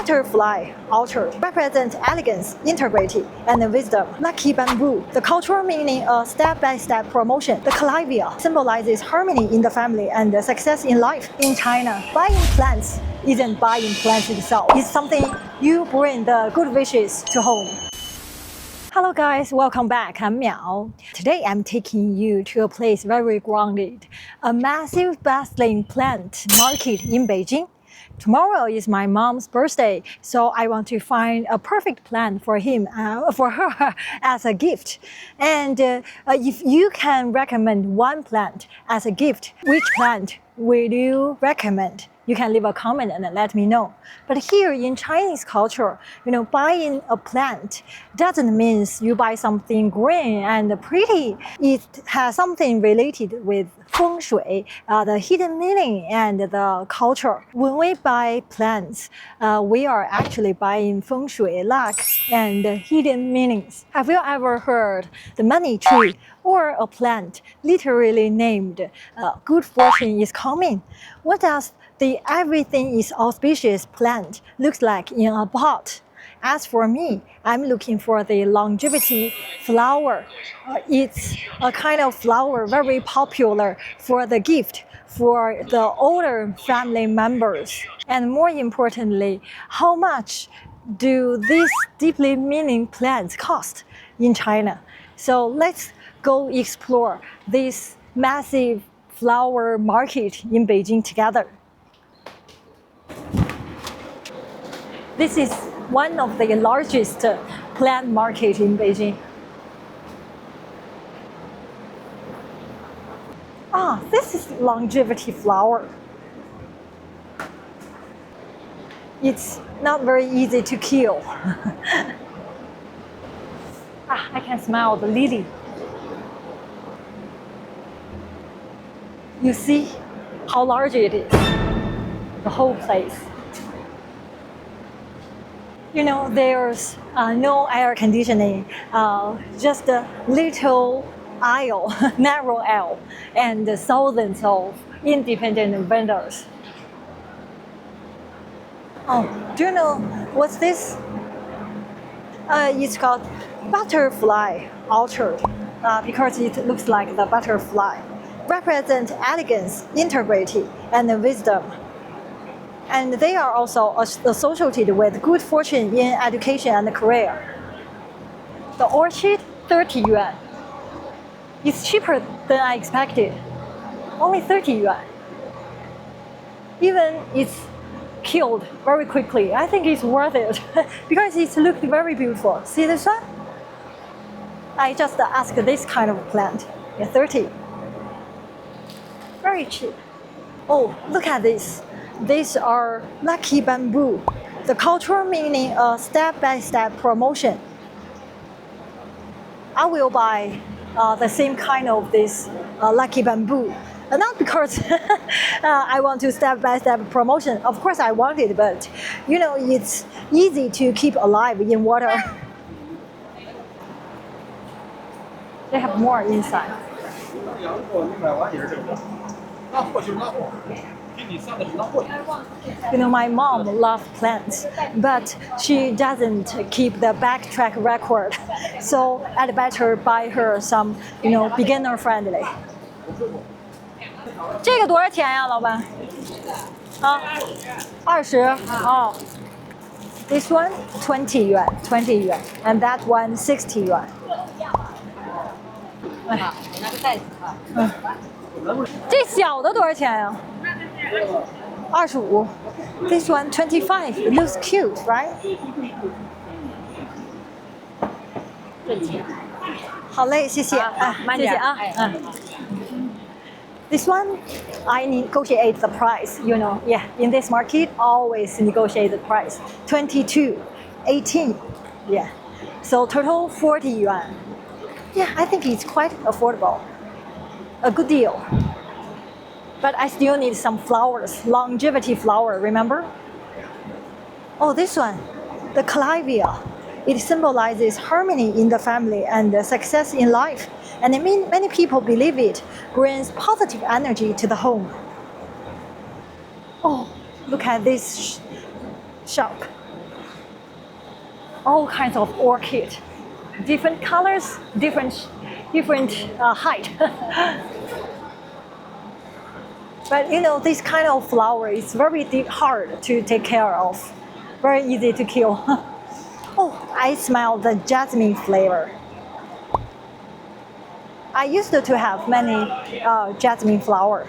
butterfly orchard represents elegance, integrity, and wisdom. Lucky bamboo, the cultural meaning of step-by-step promotion. The calavia symbolizes harmony in the family and success in life. In China, buying plants isn't buying plants itself. It's something you bring the good wishes to home. Hello guys, welcome back. I'm Miao. Today I'm taking you to a place very grounded, a massive bustling plant market in Beijing. Tomorrow is my mom's birthday, so I want to find a perfect plant for her as a gift. And if you can recommend one plant as a gift, which plant will you recommend? You can leave a comment and let me know. But here in Chinese culture, buying a plant doesn't mean you buy something green and pretty. It has something related with Feng Shui, the hidden meaning and the culture. When we buy plants, we are actually buying Feng Shui, luck, and hidden meanings. Have you ever heard the money tree or a plant literally named good fortune is coming? What does the everything is auspicious plant looks like in a pot? As for me, I'm looking for the longevity flower. It's a kind of flower very popular for the gift for the older family members. And more importantly, how much do these deeply meaning plants cost in China? So let's go explore this massive flower market in Beijing together. This is one of the largest plant market in Beijing. This is longevity flower. It's not very easy to kill. I can smell the lily. You see how large it is, the whole place. There's no air conditioning, just a little aisle, narrow aisle, and thousands of independent vendors. Do you know what's this? It's called butterfly orchard because it looks like the butterfly. Represents elegance, integrity, and wisdom. And they are also associated with good fortune in education and career. The orchid, 30 yuan. It's cheaper than I expected. Only 30 yuan. Even it's killed very quickly. I think it's worth it because it looked very beautiful. See this one? I just asked this kind of plant. 30. Very cheap. Oh, look at this. These are lucky bamboo, the cultural meaning of step-by-step promotion. I will buy the same kind of this lucky bamboo. Not because I want to step-by-step promotion. Of course I want it, but it's easy to keep alive in water. They have more inside. My mom loves plants, but she doesn't keep the backtrack record. So I'd better buy her some, beginner friendly. 这个多少钱呀，老板？20哦。This one 20 yuan, 20 yuan, and that one 60 yuan. 拿个袋子这小的多少钱呀？25. This one 25. It looks cute, right? 好嘞，谢谢。慢点啊。This one, I negotiate the price. Yeah. In this market, always negotiate the price. 22, 18. Yeah. So total 40 yuan. Yeah, I think it's quite affordable. A good deal. But I still need some flowers, longevity flower, remember? Oh, this one, the calavia. It symbolizes harmony in the family and success in life. And many people believe it brings positive energy to the home. Oh, look at this shop. all kinds of orchid, different colors, different height. But you know, this kind of flower is very hard to take care of, very easy to kill. Oh, I smell the jasmine flavor. I used to have many jasmine flower.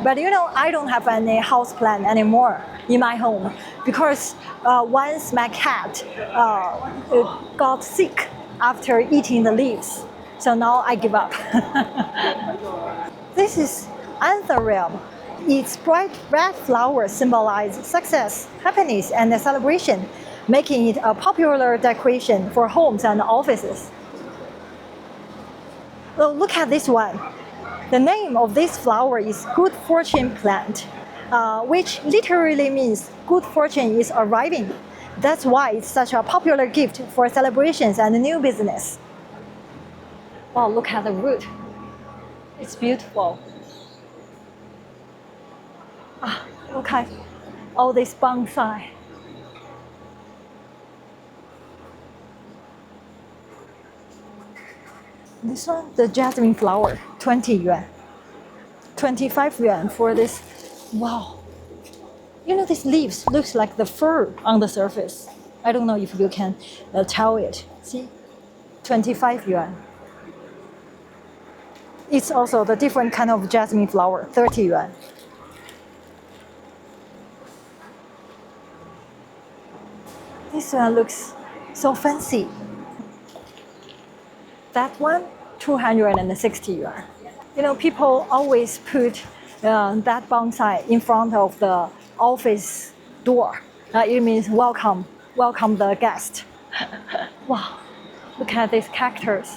But you know, I don't have any house plant anymore in my home because once my cat got sick after eating the leaves. So now I give up. This is anthurium. Its bright red flowers symbolize success, happiness, and celebration, making it a popular decoration for homes and offices. Oh, look at this one. The name of this flower is good fortune plant, which literally means good fortune is arriving. That's why it's such a popular gift for celebrations and new business. Wow, look at the root. It's beautiful. Ah, look at all this bonsai. This one, the jasmine flower, 20 yuan. 25 yuan for this. Wow. You know, these leaves looks like the fur on the surface. I don't know if you can tell it. See? 25 yuan. It's also the different kind of jasmine flower, 30 yuan. This one looks so fancy. That one, 260 yuan. You know, people always put that bonsai in front of the office door. It means welcome the guest. Wow, look at this cactus.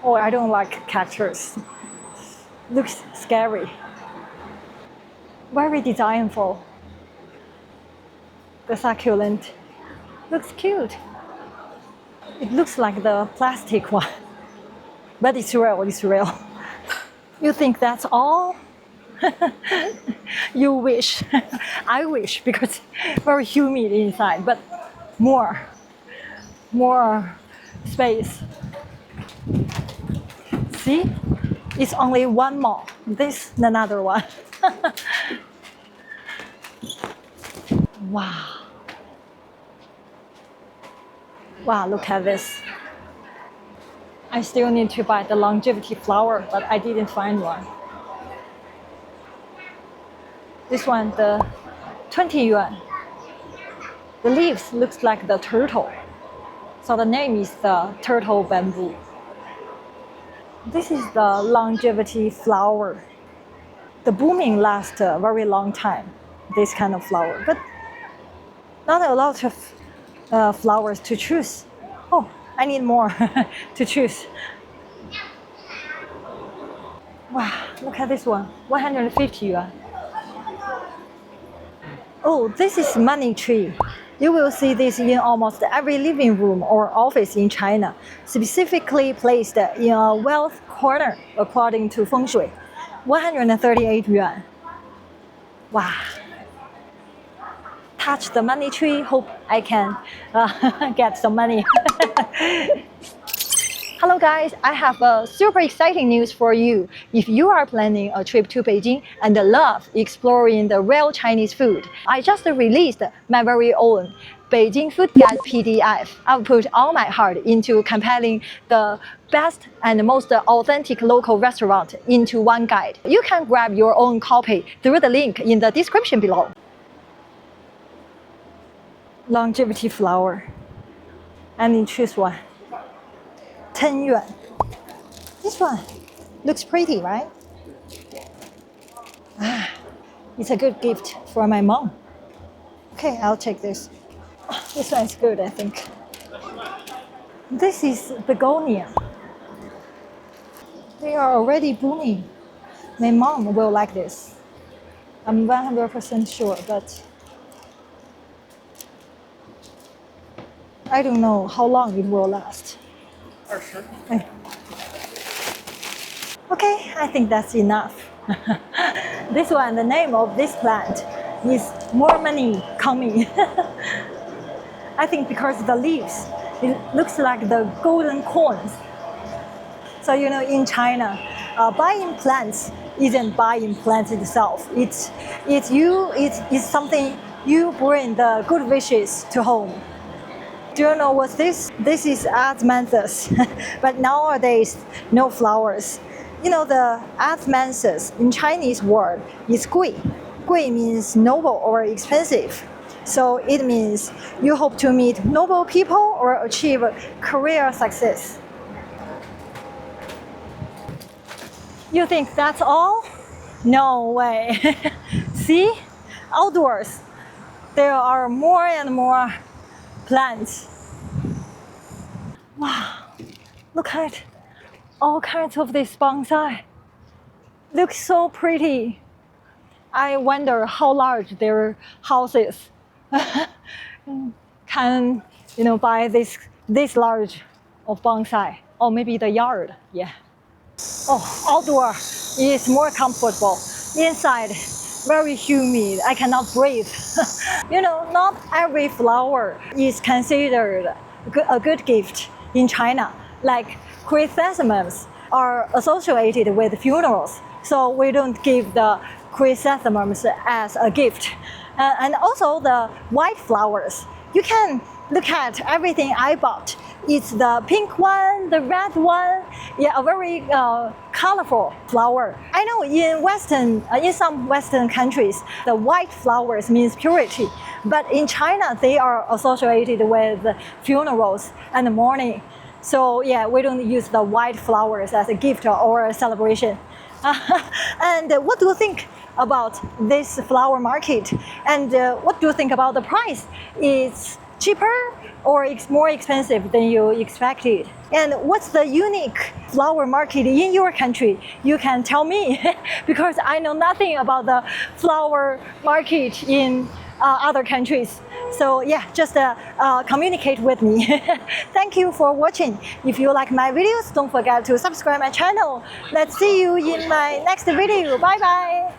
Oh, I don't like cactus. Looks scary. Very designful. The succulent looks cute. It looks like the plastic one, but it's real, it's real. You think that's all? You wish. I wish, because very humid inside, but more space. See? It's only one more. This another one. Wow. Wow, look at this. I still need to buy the longevity flower, but I didn't find one. This one, the 20 yuan. The leaves looks like the turtle. So the name is the turtle bamboo. This is the longevity flower. The blooming lasts a very long time, this kind of flower, but not a lot of flowers to choose. Oh, I need more to choose. Wow, look at this one, 150 yuan. Oh, this is money tree. You will see this in almost every living room or office in China, specifically placed in a wealth corner according to Feng Shui. 138 yuan. Wow. Touch the money tree, hope I can get some money. Hello guys, I have a super exciting news for you. If you are planning a trip to Beijing and love exploring the real Chinese food, I just released my very own Beijing Food Guide PDF. I've put all my heart into compiling the best and most authentic local restaurant into one guide. You can grab your own copy through the link in the description below. Longevity flower. I need to choose one. 10 yuan. This one looks pretty, right? Ah, it's a good gift for my mom. Okay, I'll take this. Oh, this one is good, I think. This is begonia. They are already blooming. My mom will like this. I'm 100% sure, but I don't know how long it will last. Okay, I think that's enough. This one, the name of this plant is more money coming. I think because the leaves, it looks like the golden corns. So in China, buying plants isn't buying plants itself. It's something you bring the good wishes to home. Do you know what's this? This is Admanthus, but nowadays no flowers. The Admanthus in Chinese word is gui. Gui means noble or expensive. So it means you hope to meet noble people or achieve career success. You think that's all? No way. See? Outdoors, there are more and more plants. Wow, look at all kinds of this bonsai. Looks so pretty. I wonder how large their house is. Can buy this large of bonsai, or maybe the yard. Yeah. Oh, outdoor is more comfortable. Inside, very humid. I cannot breathe. Not every flower is considered a good gift in China. Like chrysanthemums are associated with funerals, so we don't give the chrysanthemums as a gift. And also the white flowers. You can look at everything I bought. It's the pink one, the red one, yeah, a very colorful flower. I know in some Western countries, the white flowers means purity, but in China they are associated with funerals and mourning. So yeah, we don't use the white flowers as a gift or a celebration. And what do you think about this flower market? And what do you think about the price? It's cheaper or it's more expensive than you expected? And what's the unique flower market in your country? You can tell me because I know nothing about the flower market in other countries. So yeah, just communicate with me. Thank you for watching. If you like my videos, don't forget to subscribe my channel. Let's see you in my next video. Bye bye.